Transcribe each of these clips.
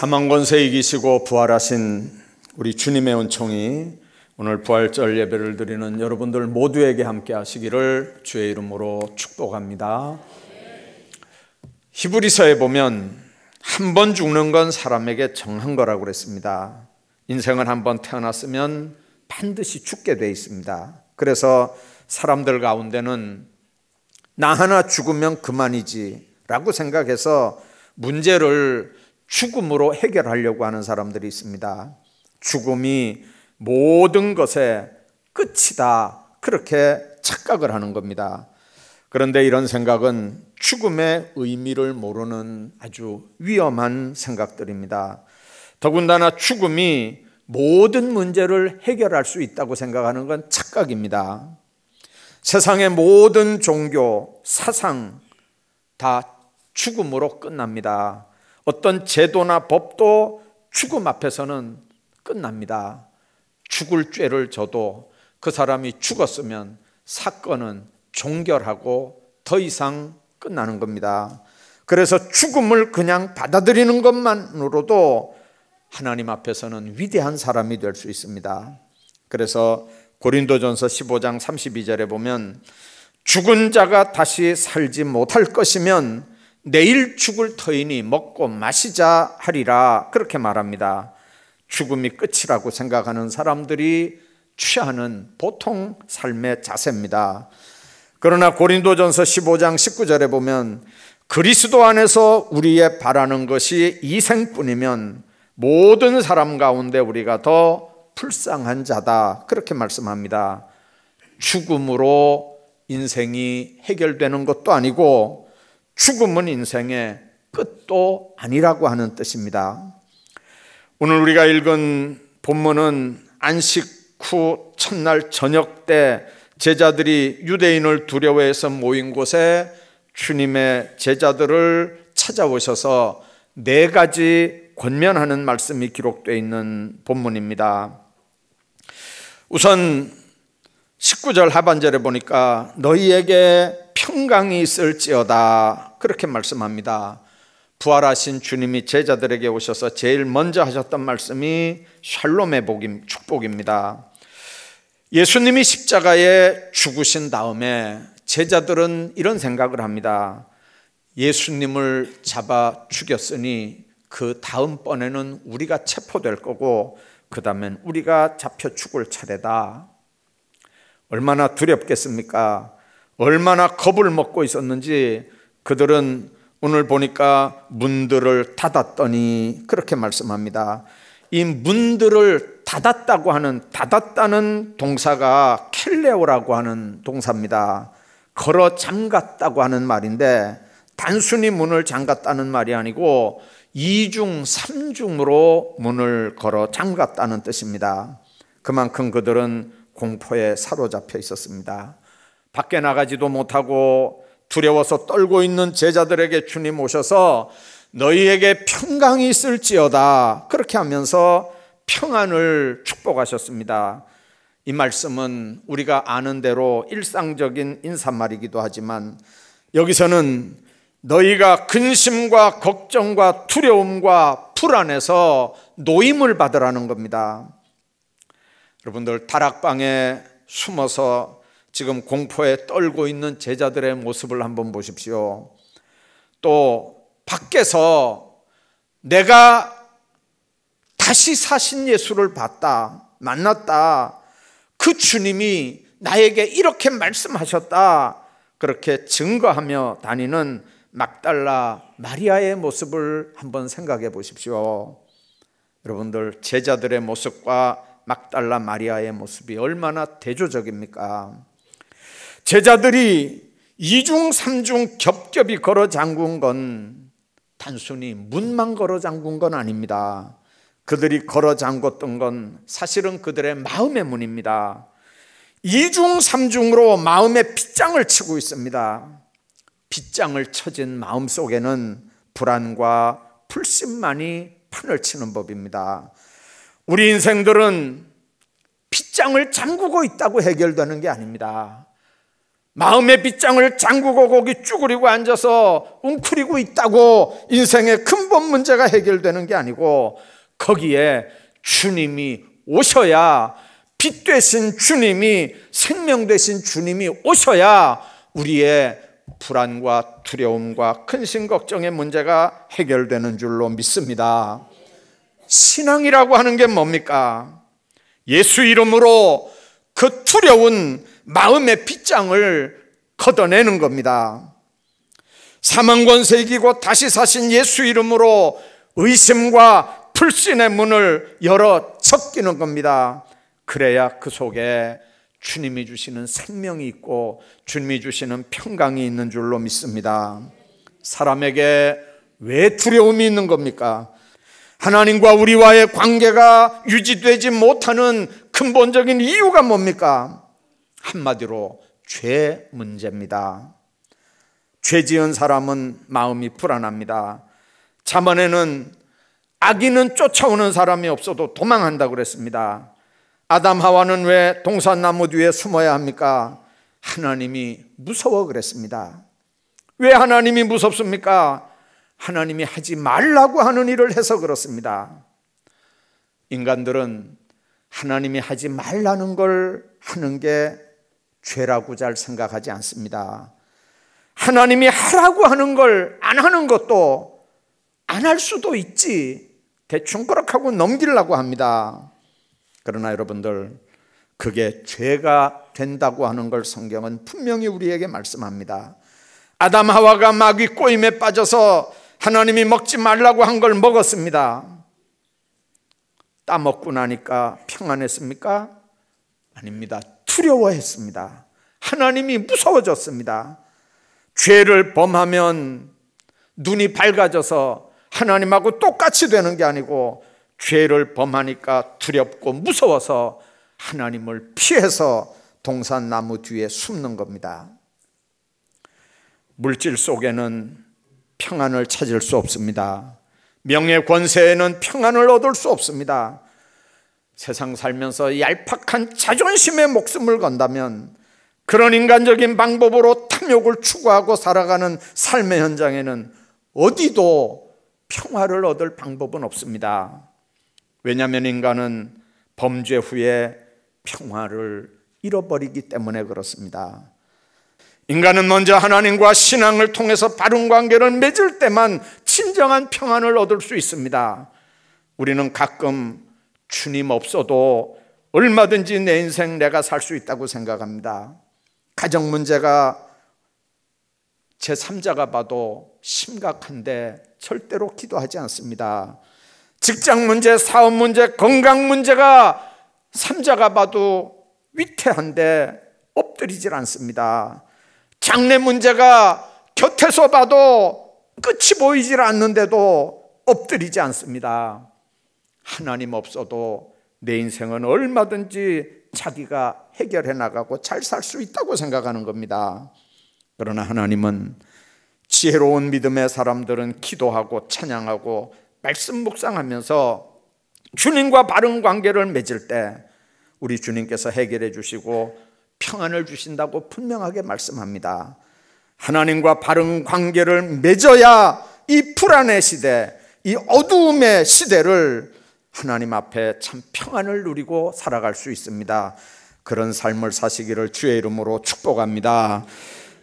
사망 권세 이기시고 부활하신 우리 주님의 은총이 오늘 부활절 예배를 드리는 여러분들 모두에게 함께 하시기를 주의 이름으로 축복합니다. 히브리서에 보면 한 번 죽는 건 사람에게 정한 거라고 그랬습니다. 인생은 한 번 태어났으면 반드시 죽게 돼 있습니다. 그래서 사람들 가운데는 나 하나 죽으면 그만이지 라고 생각해서 문제를 죽음으로 해결하려고 하는 사람들이 있습니다. 죽음이 모든 것의 끝이다, 그렇게 착각을 하는 겁니다. 그런데 이런 생각은 죽음의 의미를 모르는 아주 위험한 생각들입니다. 더군다나 죽음이 모든 문제를 해결할 수 있다고 생각하는 건 착각입니다. 세상의 모든 종교, 사상 다 죽음으로 끝납니다. 어떤 제도나 법도 죽음 앞에서는 끝납니다. 죽을 죄를 져도 그 사람이 죽었으면 사건은 종결하고 더 이상 끝나는 겁니다. 그래서 죽음을 그냥 받아들이는 것만으로도 하나님 앞에서는 위대한 사람이 될 수 있습니다. 그래서 고린도전서 15장 32절에 보면 죽은 자가 다시 살지 못할 것이면 내일 죽을 터이니 먹고 마시자 하리라, 그렇게 말합니다. 죽음이 끝이라고 생각하는 사람들이 취하는 보통 삶의 자세입니다. 그러나 고린도전서 15장 19절에 보면 그리스도 안에서 우리의 바라는 것이 이 생뿐이면 모든 사람 가운데 우리가 더 불쌍한 자다, 그렇게 말씀합니다. 죽음으로 인생이 해결되는 것도 아니고 죽음은 인생의 끝도 아니라고 하는 뜻입니다. 오늘 우리가 읽은 본문은 안식 후 첫날 저녁 때 제자들이 유대인을 두려워해서 모인 곳에 주님의 제자들을 찾아오셔서 4가지 권면하는 말씀이 기록되어 있는 본문입니다. 우선 19절 하반절에 보니까 너희에게 평강이 있을지어다, 그렇게 말씀합니다. 부활하신 주님이 제자들에게 오셔서 제일 먼저 하셨던 말씀이 샬롬의 축복입니다. 예수님이 십자가에 죽으신 다음에 제자들은 이런 생각을 합니다. 예수님을 잡아 죽였으니 그 다음번에는 우리가 체포될 거고 그 다음엔 우리가 잡혀 죽을 차례다. 얼마나 두렵겠습니까? 얼마나 겁을 먹고 있었는지 그들은 오늘 보니까 문들을 닫았더니, 그렇게 말씀합니다. 이 문들을 닫았다는 동사가 켈레오라고 하는 동사입니다. 걸어 잠갔다고 하는 말인데 단순히 문을 잠갔다는 말이 아니고 2중 3중으로 문을 걸어 잠갔다는 뜻입니다. 그만큼 그들은 공포에 사로잡혀 있었습니다. 밖에 나가지도 못하고 두려워서 떨고 있는 제자들에게 주님 오셔서 너희에게 평강이 있을지어다, 그렇게 하면서 평안을 축복하셨습니다. 이 말씀은 우리가 아는 대로 일상적인 인사말이기도 하지만 여기서는 너희가 근심과 걱정과 두려움과 불안에서 노임을 받으라는 겁니다. 여러분들 다락방에 숨어서 지금 공포에 떨고 있는 제자들의 모습을 한번 보십시오. 또 밖에서 내가 다시 사신 예수를 봤다, 만났다, 그 주님이 나에게 이렇게 말씀하셨다, 그렇게 증거하며 다니는 막달라 마리아의 모습을 한번 생각해 보십시오. 여러분들 제자들의 모습과 막달라 마리아의 모습이 얼마나 대조적입니까? 제자들이 2중 3중 겹겹이 걸어 잠근 건 단순히 문만 걸어 잠근 건 아닙니다. 그들이 걸어 잠궜던 건 사실은 그들의 마음의 문입니다. 2중 3중으로 마음의 빗장을 치고 있습니다. 빗장을 쳐진 마음 속에는 불안과 불신만이 판을 치는 법입니다. 우리 인생들은 빗장을 잠그고 있다고 해결되는 게 아닙니다. 마음의 빗장을 잠그고 거기 쭈그리고 앉아서 웅크리고 있다고 인생의 근본 문제가 해결되는 게 아니고, 거기에 주님이 오셔야, 빛 되신 주님이, 생명 되신 주님이 오셔야 우리의 불안과 두려움과 근심 걱정의 문제가 해결되는 줄로 믿습니다. 신앙이라고 하는 게 뭡니까? 예수 이름으로 그 두려운 마음의 빗장을 걷어내는 겁니다. 사망 권세 이기고 다시 사신 예수 이름으로 의심과 불신의 문을 열어 젖기는 겁니다. 그래야 그 속에 주님이 주시는 생명이 있고 주님이 주시는 평강이 있는 줄로 믿습니다. 사람에게 왜 두려움이 있는 겁니까? 하나님과 우리와의 관계가 유지되지 못하는 근본적인 이유가 뭡니까? 한마디로 죄 문제입니다. 죄 지은 사람은 마음이 불안합니다. 잠언에는 악인은 쫓아오는 사람이 없어도 도망한다고 그랬습니다. 아담 하와는 왜 동산나무 뒤에 숨어야 합니까? 하나님이 무서워 그랬습니다. 왜 하나님이 무섭습니까? 하나님이 하지 말라고 하는 일을 해서 그렇습니다. 인간들은 하나님이 하지 말라는 걸 하는 게 죄라고 잘 생각하지 않습니다. 하나님이 하라고 하는 걸 안 하는 것도 안 할 수도 있지, 대충 그렇게 하고 넘기려고 합니다. 그러나 여러분들, 그게 죄가 된다고 하는 걸 성경은 분명히 우리에게 말씀합니다. 아담 하와가 마귀 꼬임에 빠져서 하나님이 먹지 말라고 한 걸 먹었습니다. 따먹고 나니까 평안했습니까? 아닙니다. 두려워했습니다. 하나님이 무서워졌습니다. 죄를 범하면 눈이 밝아져서 하나님하고 똑같이 되는 게 아니고, 죄를 범하니까 두렵고 무서워서 하나님을 피해서 동산나무 뒤에 숨는 겁니다. 물질 속에는 평안을 찾을 수 없습니다. 명예 권세에는 평안을 얻을 수 없습니다. 세상 살면서 얄팍한 자존심에 목숨을 건다면, 그런 인간적인 방법으로 탐욕을 추구하고 살아가는 삶의 현장에는 어디도 평화를 얻을 방법은 없습니다. 왜냐하면 인간은 범죄 후에 평화를 잃어버리기 때문에 그렇습니다. 인간은 먼저 하나님과 신앙을 통해서 바른 관계를 맺을 때만 진정한 평안을 얻을 수 있습니다. 우리는 가끔 주님 없어도 얼마든지 내 인생 내가 살 수 있다고 생각합니다. 가정 문제가 제3자가 봐도 심각한데 절대로 기도하지 않습니다. 직장 문제, 사업 문제, 건강 문제가 3자가 봐도 위태한데 엎드리질 않습니다. 장래 문제가 곁에서 봐도 끝이 보이질 않는데도 엎드리지 않습니다. 하나님 없어도 내 인생은 얼마든지 자기가 해결해 나가고 잘 살 수 있다고 생각하는 겁니다. 그러나 하나님은, 지혜로운 믿음의 사람들은 기도하고 찬양하고 말씀 묵상하면서 주님과 바른 관계를 맺을 때 우리 주님께서 해결해 주시고 평안을 주신다고 분명하게 말씀합니다. 하나님과 바른 관계를 맺어야 이 불안의 시대, 이 어두움의 시대를 하나님 앞에 참 평안을 누리고 살아갈 수 있습니다. 그런 삶을 사시기를 주의 이름으로 축복합니다.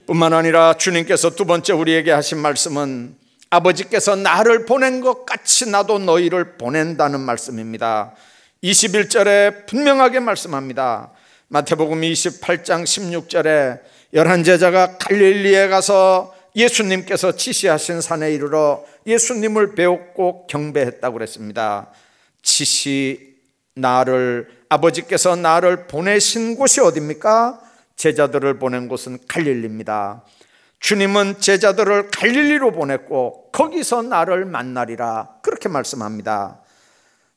뿐만 아니라 주님께서 두 번째 우리에게 하신 말씀은, 아버지께서 나를 보낸 것 같이 나도 너희를 보낸다는 말씀입니다. 21절에 분명하게 말씀합니다. 마태복음 28장 16절에 11제자가 갈릴리에 가서 예수님께서 지시하신 산에 이르러 예수님을 배웠고 경배했다고 그랬습니다. 아버지께서 나를 보내신 곳이 어디입니까? 제자들을 보낸 곳은 갈릴리입니다. 주님은 제자들을 갈릴리로 보냈고 거기서 나를 만나리라, 그렇게 말씀합니다.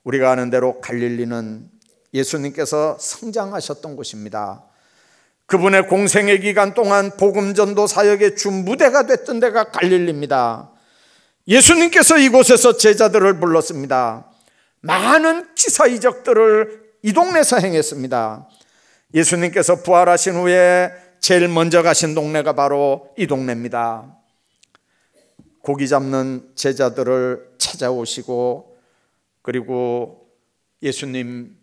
우리가 아는 대로 갈릴리는 예수님께서 성장하셨던 곳입니다. 그분의 공생의 기간 동안 복음 전도 사역의 주 무대가 됐던 데가 갈릴리입니다. 예수님께서 이곳에서 제자들을 불렀습니다. 많은 기사 이적들을 이 동네에서 행했습니다. 예수님께서 부활하신 후에 제일 먼저 가신 동네가 바로 이 동네입니다. 고기 잡는 제자들을 찾아오시고, 그리고 예수님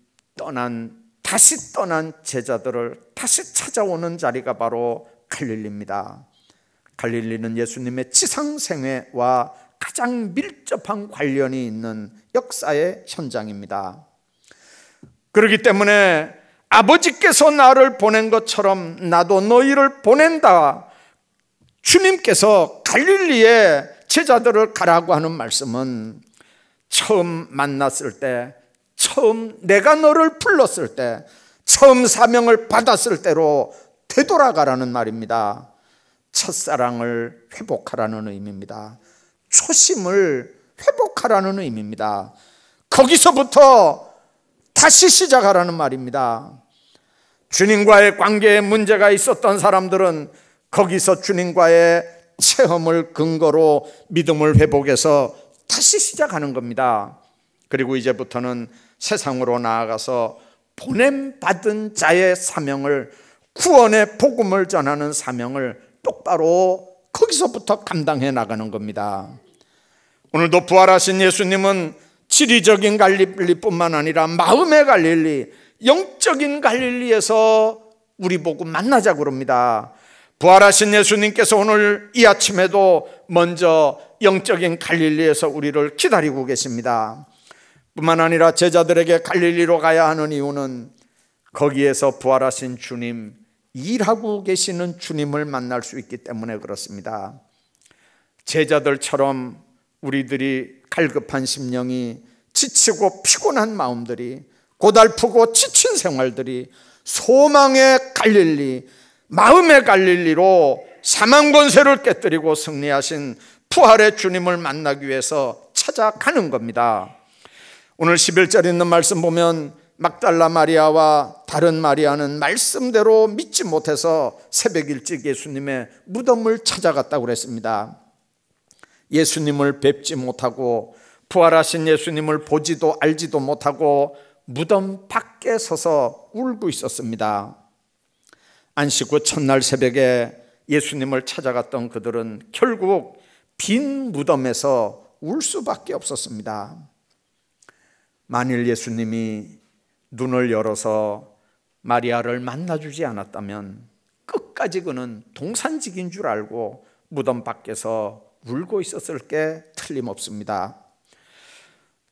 다시 떠난 제자들을 다시 찾아오는 자리가 바로 갈릴리입니다. 갈릴리는 예수님의 지상생애와 가장 밀접한 관련이 있는 역사의 현장입니다. 그렇기 때문에 아버지께서 나를 보낸 것처럼 나도 너희를 보낸다. 주님께서 갈릴리에 제자들을 가라고 하는 말씀은 처음 만났을 때, 처음 내가 너를 불렀을 때, 처음 사명을 받았을 때로 되돌아가라는 말입니다. 첫사랑을 회복하라는 의미입니다. 초심을 회복하라는 의미입니다. 거기서부터 다시 시작하라는 말입니다. 주님과의 관계에 문제가 있었던 사람들은 거기서 주님과의 체험을 근거로 믿음을 회복해서 다시 시작하는 겁니다. 그리고 이제부터는 세상으로 나아가서 보냄받은 자의 사명을, 구원의 복음을 전하는 사명을 똑바로 거기서부터 감당해 나가는 겁니다. 오늘도 부활하신 예수님은 지리적인 갈릴리뿐만 아니라 마음의 갈릴리, 영적인 갈릴리에서 우리 보고 만나자고 그럽니다. 부활하신 예수님께서 오늘 이 아침에도 먼저 영적인 갈릴리에서 우리를 기다리고 계십니다. 뿐만 아니라 제자들에게 갈릴리로 가야 하는 이유는 거기에서 부활하신 주님, 일하고 계시는 주님을 만날 수 있기 때문에 그렇습니다. 제자들처럼 우리들이 갈급한 심령이, 지치고 피곤한 마음들이, 고달프고 지친 생활들이 소망의 갈릴리, 마음의 갈릴리로 사망 권세를 깨뜨리고 승리하신 부활의 주님을 만나기 위해서 찾아가는 겁니다. 오늘 11절 있는 말씀 보면 막달라 마리아와 다른 마리아는 말씀대로 믿지 못해서 새벽 일찍 예수님의 무덤을 찾아갔다고 그랬습니다. 예수님을 뵙지 못하고 부활하신 예수님을 보지도 알지도 못하고 무덤 밖에 서서 울고 있었습니다. 안식 후 첫날 새벽에 예수님을 찾아갔던 그들은 결국 빈 무덤에서 울 수밖에 없었습니다. 만일 예수님이 눈을 열어서 마리아를 만나주지 않았다면 끝까지 그는 동산직인 줄 알고 무덤 밖에서 울고 있었을 게 틀림없습니다.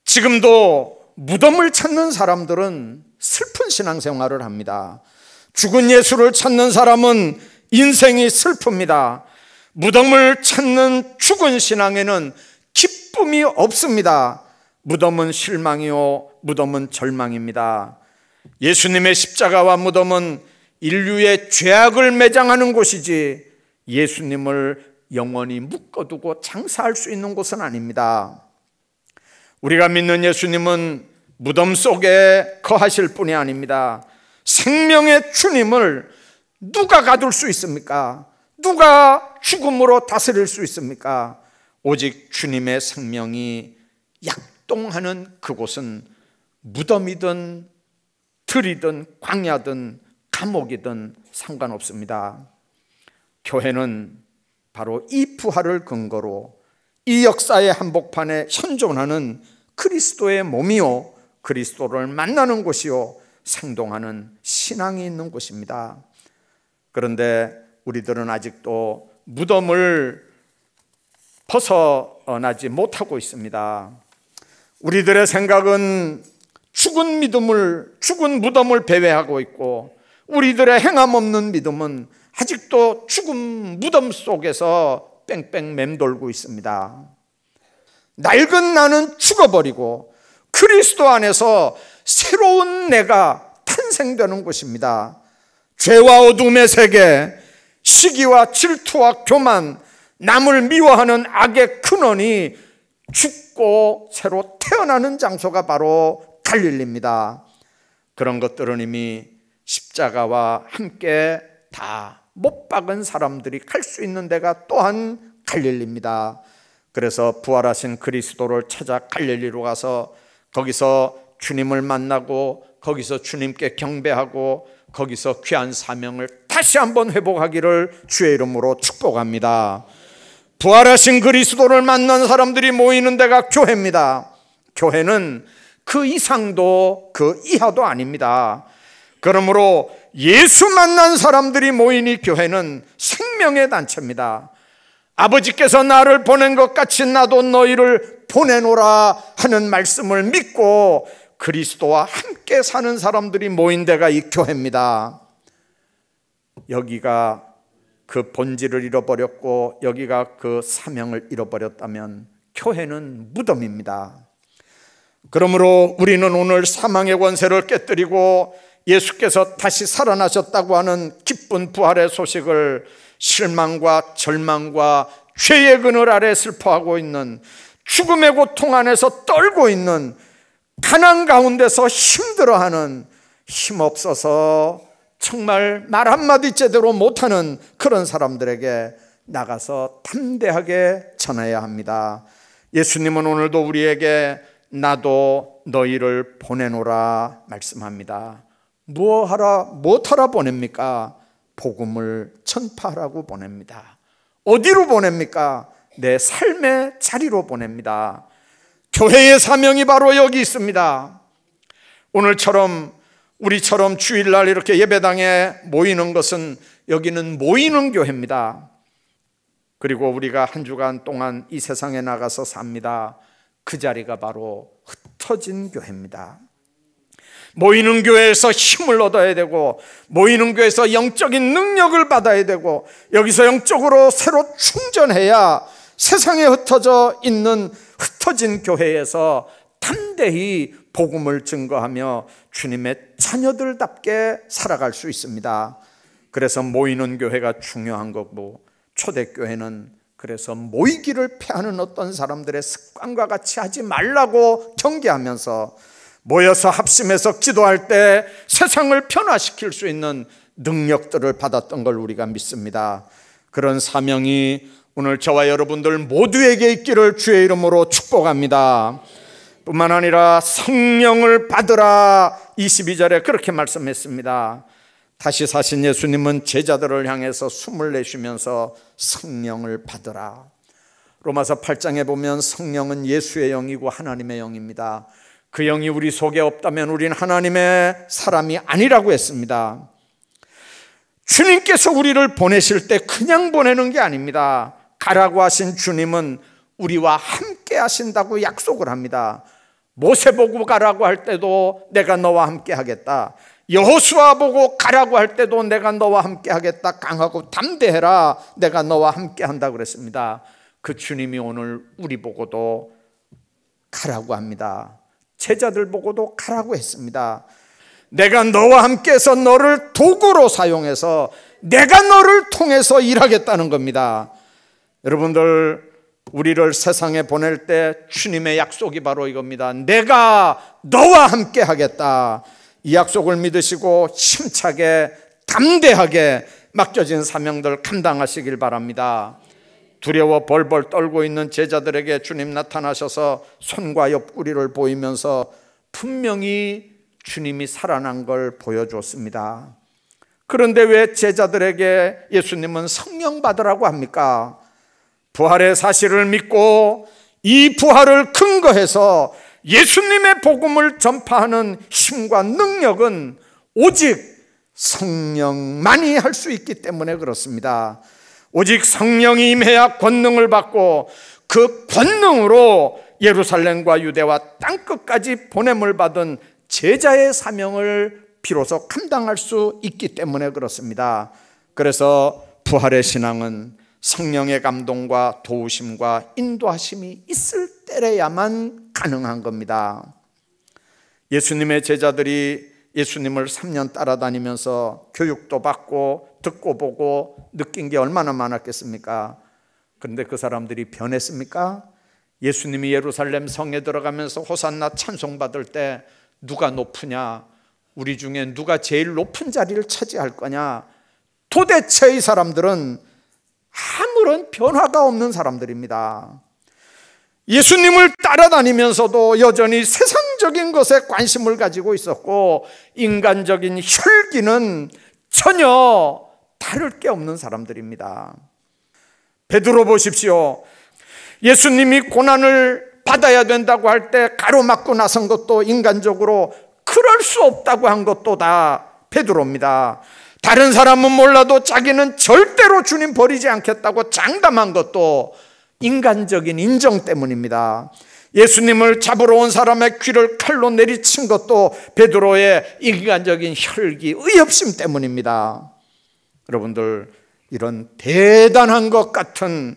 지금도 무덤을 찾는 사람들은 슬픈 신앙생활을 합니다. 죽은 예수를 찾는 사람은 인생이 슬픕니다. 무덤을 찾는 죽은 신앙에는 기쁨이 없습니다. 무덤은 실망이요, 무덤은 절망입니다. 예수님의 십자가와 무덤은 인류의 죄악을 매장하는 곳이지 예수님을 영원히 묶어두고 장사할 수 있는 곳은 아닙니다. 우리가 믿는 예수님은 무덤 속에 거하실 분이 아닙니다. 생명의 주님을 누가 가둘 수 있습니까? 누가 죽음으로 다스릴 수 있습니까? 오직 주님의 생명이 약동하는 그곳은 무덤이든 들이든 광야든 감옥이든 상관없습니다. 교회는 바로 이 부활을 근거로 이 역사의 한복판에 현존하는 그리스도의 몸이요, 그리스도를 만나는 곳이요, 생동하는 신앙이 있는 곳입니다. 그런데 우리들은 아직도 무덤을 벗어나지 못하고 있습니다. 우리들의 생각은 죽은 무덤을 배회하고 있고, 우리들의 행함 없는 믿음은 아직도 죽은 무덤 속에서 뺑뺑 맴돌고 있습니다. 낡은 나는 죽어버리고 그리스도 안에서 새로운 내가 탄생되는 곳입니다. 죄와 어둠의 세계, 시기와 질투와 교만, 남을 미워하는 악의 근원이 죽고 새로 태어나는 장소가 바로 갈릴리입니다. 그런 것들은 이미 십자가와 함께 다 못 박은 사람들이 갈 수 있는 데가 또한 갈릴리입니다. 그래서 부활하신 그리스도를 찾아 갈릴리로 가서 거기서 주님을 만나고, 거기서 주님께 경배하고, 거기서 귀한 사명을 다 다시 한번 회복하기를 주의 이름으로 축복합니다. 부활하신 그리스도를 만난 사람들이 모이는 데가 교회입니다. 교회는 그 이상도 그 이하도 아닙니다. 그러므로 예수 만난 사람들이 모이니 교회는 생명의 단체입니다. 아버지께서 나를 보낸 것 같이 나도 너희를 보내노라 하는 말씀을 믿고 그리스도와 함께 사는 사람들이 모인 데가 이 교회입니다. 여기가 그 본질을 잃어버렸고 여기가 그 사명을 잃어버렸다면 교회는 무덤입니다. 그러므로 우리는 오늘 사망의 권세를 깨뜨리고 예수께서 다시 살아나셨다고 하는 기쁜 부활의 소식을 실망과 절망과 죄의 그늘 아래 슬퍼하고 있는, 죽음의 고통 안에서 떨고 있는, 가난 가운데서 힘들어하는, 힘없어서 정말 말 한마디 제대로 못하는 그런 사람들에게 나가서 담대하게 전해야 합니다. 예수님은 오늘도 우리에게 나도 너희를 보내노라 말씀합니다. 무엇하라 보냅니까? 복음을 전파하라고 보냅니다. 어디로 보냅니까? 내 삶의 자리로 보냅니다. 교회의 사명이 바로 여기 있습니다. 오늘처럼 우리처럼 주일날 이렇게 예배당에 모이는 것은 여기는 모이는 교회입니다. 그리고 우리가 한 주간 동안 이 세상에 나가서 삽니다. 그 자리가 바로 흩어진 교회입니다. 모이는 교회에서 힘을 얻어야 되고, 모이는 교회에서 영적인 능력을 받아야 되고, 여기서 영적으로 새로 충전해야 세상에 흩어져 있는 흩어진 교회에서 담대히 복음을 증거하며 주님의 자녀들답게 살아갈 수 있습니다. 그래서 모이는 교회가 중요한 거고, 초대교회는 그래서 모이기를 패하는 어떤 사람들의 습관과 같이 하지 말라고 경계하면서 모여서 합심해서 기도할 때 세상을 변화시킬 수 있는 능력들을 받았던 걸 우리가 믿습니다. 그런 사명이 오늘 저와 여러분들 모두에게 있기를 주의 이름으로 축복합니다. 뿐만 아니라 성령을 받으라 22절에 그렇게 말씀했습니다. 다시 사신 예수님은 제자들을 향해서 숨을 내쉬면서 성령을 받으라. 로마서 8장에 보면 성령은 예수의 영이고 하나님의 영입니다. 그 영이 우리 속에 없다면 우린 하나님의 사람이 아니라고 했습니다. 주님께서 우리를 보내실 때 그냥 보내는 게 아닙니다. 가라고 하신 주님은 우리와 함께 하신다고 약속을 합니다. 모세 보고 가라고 할 때도 내가 너와 함께 하겠다. 여호수아 보고 가라고 할 때도 내가 너와 함께 하겠다. 강하고 담대해라. 내가 너와 함께 한다고 그랬습니다. 그 주님이 오늘 우리 보고도 가라고 합니다. 제자들 보고도 가라고 했습니다. 내가 너와 함께해서 너를 도구로 사용해서 내가 너를 통해서 일하겠다는 겁니다. 여러분들, 우리를 세상에 보낼 때 주님의 약속이 바로 이겁니다. 내가 너와 함께 하겠다. 이 약속을 믿으시고 힘차게 담대하게 맡겨진 사명들 감당하시길 바랍니다. 두려워 벌벌 떨고 있는 제자들에게 주님 나타나셔서 손과 옆구리를 보이면서 분명히 주님이 살아난 걸 보여주었습니다. 그런데 왜 제자들에게 예수님은 성령 받으라고 합니까? 부활의 사실을 믿고 이 부활을 근거해서 예수님의 복음을 전파하는 힘과 능력은 오직 성령만이 할 수 있기 때문에 그렇습니다. 오직 성령이 임해야 권능을 받고 그 권능으로 예루살렘과 유대와 땅끝까지 보냄을 받은 제자의 사명을 비로소 감당할 수 있기 때문에 그렇습니다. 그래서 부활의 신앙은 성령의 감동과 도우심과 인도하심이 있을 때래야만 가능한 겁니다. 예수님의 제자들이 예수님을 3년 따라다니면서 교육도 받고 듣고 보고 느낀 게 얼마나 많았겠습니까? 그런데 그 사람들이 변했습니까? 예수님이 예루살렘 성에 들어가면서 호산나 찬송받을 때 누가 높으냐? 우리 중에 누가 제일 높은 자리를 차지할 거냐? 도대체 이 사람들은 아무런 변화가 없는 사람들입니다. 예수님을 따라다니면서도 여전히 세상적인 것에 관심을 가지고 있었고 인간적인 혈기는 전혀 다를 게 없는 사람들입니다. 베드로 보십시오. 예수님이 고난을 받아야 된다고 할 때 가로막고 나선 것도 인간적으로 그럴 수 없다고 한 것도 다 베드로입니다. 다른 사람은 몰라도 자기는 절대로 주님 버리지 않겠다고 장담한 것도 인간적인 인정 때문입니다. 예수님을 잡으러 온 사람의 귀를 칼로 내리친 것도 베드로의 인간적인 혈기, 의협심 때문입니다. 여러분들, 이런 대단한 것 같은,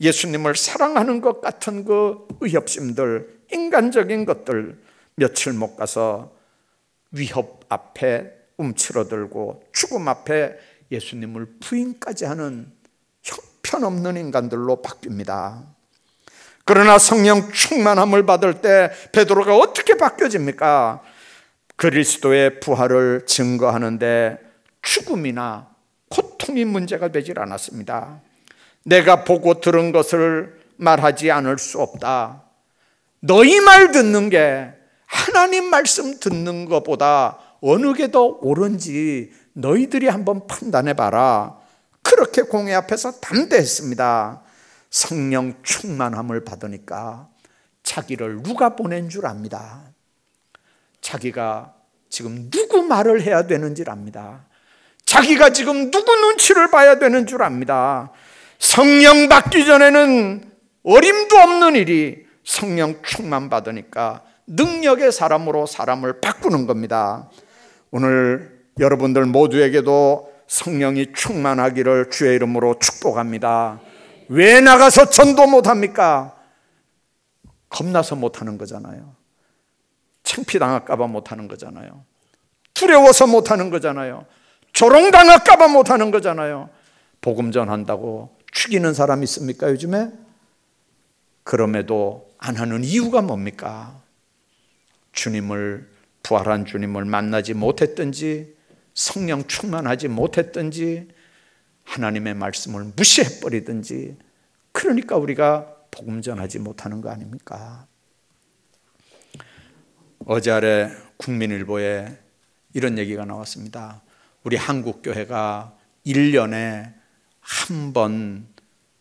예수님을 사랑하는 것 같은 그 의협심들, 인간적인 것들, 며칠 못 가서 위협 앞에 움츠러들고 죽음 앞에 예수님을 부인까지 하는 형편없는 인간들로 바뀝니다. 그러나 성령 충만함을 받을 때 베드로가 어떻게 바뀌어집니까? 그리스도의 부활을 증거하는데 죽음이나 고통이 문제가 되질 않았습니다. 내가 보고 들은 것을 말하지 않을 수 없다. 너희 말 듣는 게 하나님 말씀 듣는 것보다 어느 게 더 옳은지 너희들이 한번 판단해 봐라. 그렇게 공회 앞에서 담대했습니다. 성령 충만함을 받으니까 자기를 누가 보낸 줄 압니다. 자기가 지금 누구 말을 해야 되는지를 압니다. 자기가 지금 누구 눈치를 봐야 되는 줄 압니다. 성령 받기 전에는 어림도 없는 일이 성령 충만 받으니까 능력의 사람으로 사람을 바꾸는 겁니다. 오늘 여러분들 모두에게도 성령이 충만하기를 주의 이름으로 축복합니다. 왜 나가서 전도 못합니까? 겁나서 못하는 거잖아요. 창피당할까 봐 못하는 거잖아요. 두려워서 못하는 거잖아요. 조롱당할까 봐 못하는 거잖아요. 복음 전한다고 죽이는 사람 있습니까 요즘에? 그럼에도 안 하는 이유가 뭡니까? 주님을, 부활한 주님을 만나지 못했든지, 성령 충만하지 못했든지, 하나님의 말씀을 무시해버리든지, 그러니까 우리가 복음 전하지 못하는 거 아닙니까? 어제 아래 국민일보에 이런 얘기가 나왔습니다. 우리 한국교회가 1년에 한 번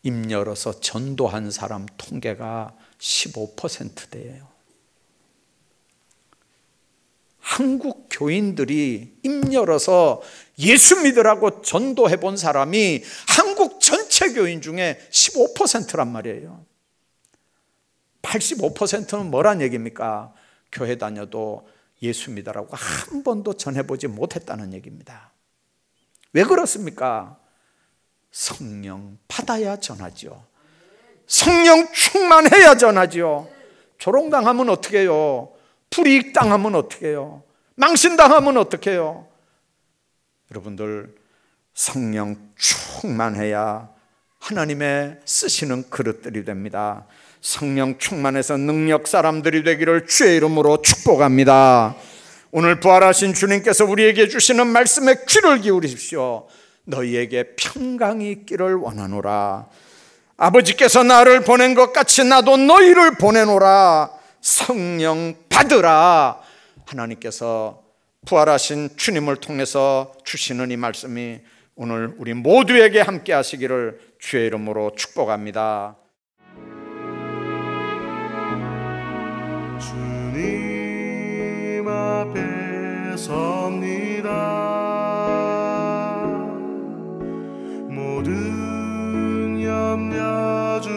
입 열어서 전도한 사람 통계가 15%대예요. 한국 교인들이 입 열어서 예수 믿으라고 전도해 본 사람이 한국 전체 교인 중에 15%란 말이에요. 85%는 뭐란 얘기입니까? 교회 다녀도 예수 믿으라고 한 번도 전해보지 못했다는 얘기입니다. 왜 그렇습니까? 성령 받아야 전하죠. 성령 충만해야 전하죠. 조롱당하면 어떻게 해요? 불이익당하면 어떻게 해요? 망신당하면 어떻게 해요? 여러분들, 성령 충만해야 하나님의 쓰시는 그릇들이 됩니다. 성령 충만해서 능력 사람들이 되기를 주의 이름으로 축복합니다. 오늘 부활하신 주님께서 우리에게 주시는 말씀에 귀를 기울이십시오. 너희에게 평강이 있기를 원하노라. 아버지께서 나를 보낸 것 같이 나도 너희를 보내노라. 성령 받으라. 하나님께서 부활하신 주님을 통해서 주시는 이 말씀이 오늘 우리 모두에게 함께 하시기를 주의 이름으로 축복합니다. 주님 앞에 섭니다. 모든 염려 주